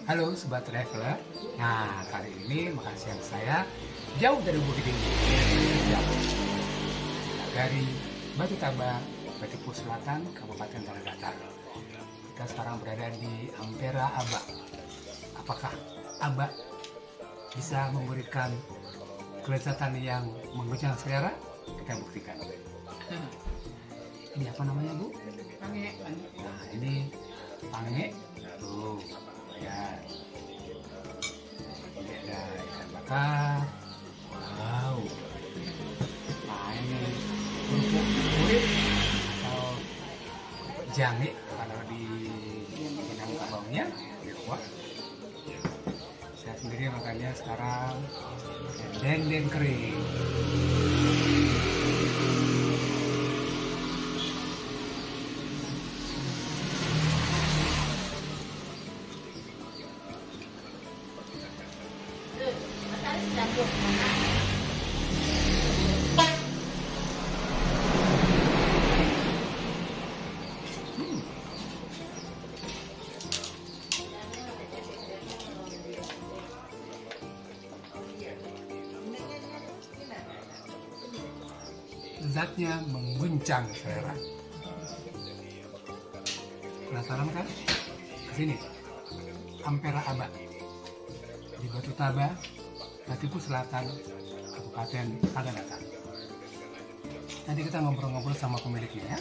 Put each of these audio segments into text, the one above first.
Halo Sobat Traveler. Nah, kali ini makan siang saya jauh dari Bukit Tinggi, dari Batu Taba, Batipu Selatan, Kabupaten Tanah Datar. Kita sekarang berada di Ampera Aba. Apakah Aba bisa memberikan kelezatan yang mengguncang selera? Kita buktikan. Ini apa namanya, Bu? Pange. Nah, ini pange. Tuh, ya. Ini ada ikan bakar. Wow. Nah, ini kerupuk kulit atau jange kalau di Minangkabaunya. Wah. Saya sendiri makannya sekarang dendeng kering. Lezatnya mengguncang selera. Penasaran kan? Kesini, Ampera Aba di Batu Taba, Batipu Selatan, Kabupaten Tanah Datar. Nanti kita ngobrol-ngobrol sama pemiliknya ya.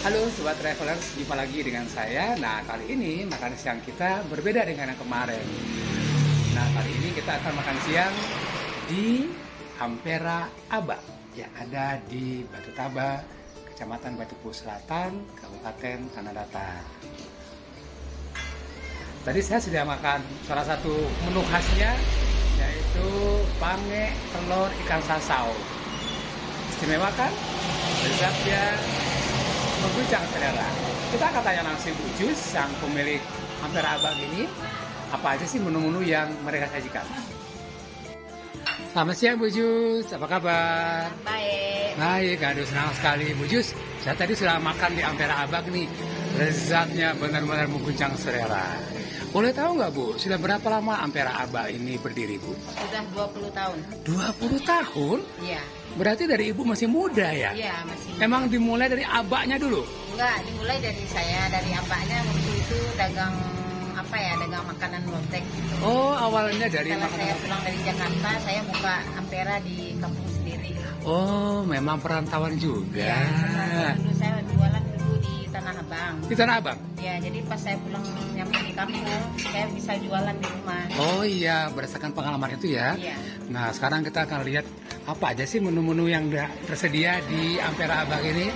Halo Sobat Travelers, jumpa lagi dengan saya. Nah, kali ini makan siang kita berbeda dengan yang kemarin. Nah, kali ini kita akan makan siang di Ampera Aba yang ada di Batu Taba, Kecamatan Batipu Selatan, Kabupaten Tanah Datar. Tadi saya sudah makan salah satu menu khasnya, yaitu pange telur ikan sasau. Istimewa kan? Lezatnya mengguncang selera. Kita akan tanya langsung Bu Jus, sang pemilik Ampera Aba ini, apa aja sih menu-menu yang mereka sajikan. Selamat siang Bu Jus, apa kabar? Baik. Baik, aduh senang sekali Bu Jus. Saya tadi sudah makan di Ampera Aba nih, lezatnya benar-benar mengguncang selera. Boleh tahu nggak Bu, sudah berapa lama Ampera Aba ini berdiri Bu? Sudah 20 tahun. 20 tahun? Iya. Berarti dari Ibu masih muda ya? Iya, masih. Emang dimulai dari abaknya dulu? Enggak, dimulai dari saya, dari abahnya waktu itu dagang dagang makanan lotek gitu. Oh, awalnya dari Setelah makanan. saya pulang dari Jakarta, saya buka Ampera di kampung sendiri. Oh, memang perantauan juga. Ya, dulu saya jualan dulu di Tanah Abang. Di Tanah Abang? Ya, jadi pas saya pulang nyampe di kampung, saya bisa jualan di rumah. Oh iya, berdasarkan pengalaman itu ya. Iya. Nah, sekarang kita akan lihat apa aja sih menu-menu yang tersedia di Ampera Abang ini.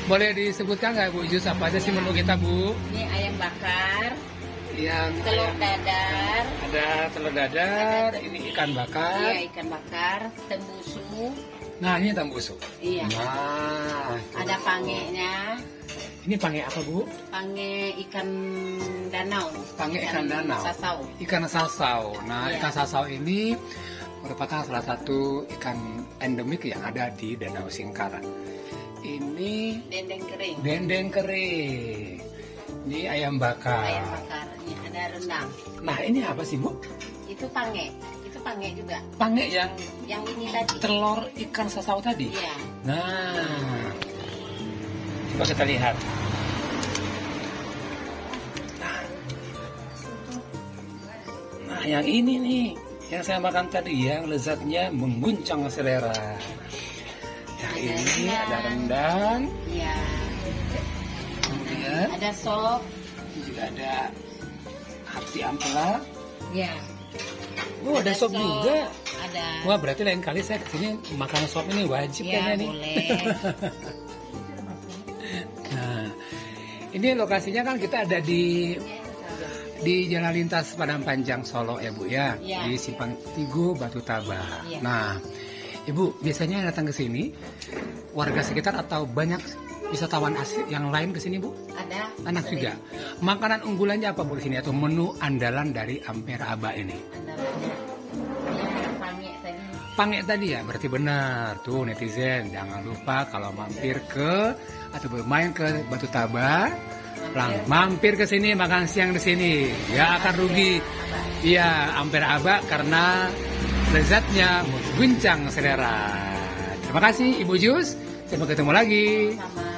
Boleh disebutkan nggak Bu Jus, apa aja sih menu kita Bu? Ini ayam bakar, Yang telur dadar, ada telur dadar, ini ikan bakar. iya ikan bakar, tembusu, Nah, ini tambusu. iya. Nah, Ada pangenya, ini pange apa Bu? pange ikan danau. Pange ikan danau. Sasau. Ikan sasau. Nah, Iya. ikan sasau ini merupakan salah satu ikan endemik yang ada di Danau Singkarak. Ini Dendeng kering. dendeng kering. Ini ayam bakar. Ayam bakar. Ini ada rendang. Nah, ini apa sih Bu? Itu pange. Itu pange juga. Pange yang Yang ini tadi. telur ikan sasau tadi. Iya. Nah, coba kita lihat. Nah, yang ini nih, yang saya makan tadi yang lezatnya mengguncang selera. Yang ini ada rendang, Iya. kemudian Ada sop. ini juga ada hati ampela. Iya. Oh, ada sop juga. Ada. Wah, berarti lain kali saya kesini makan sop ini wajib Iya, kayaknya nih. boleh. Nah, ini lokasinya kan kita ada di Jalan Lintas Padang Panjang Solo ya Bu ya, Iya. di Simpang Tigo Batu Taba. Iya. Nah, Ibu biasanya yang datang ke sini warga sekitar atau banyak wisatawan asing yang lain ke sini, Bu? Ada. Enak sering. juga. Makanan unggulannya apa, Bu, di sini atau menu andalan dari Ampera Aba ini? Andalanya. Yang pange tadi. Pange tadi ya, berarti benar. Tuh netizen, jangan lupa kalau mampir ke atau bermain ke Batu Taba, mampir ke sini makan siang di sini. Ya akan rugi. Iya, Ampera Aba karena lezatnya mengguncang selera. Terima kasih Ibu Jus. Sampai ketemu lagi. Sama.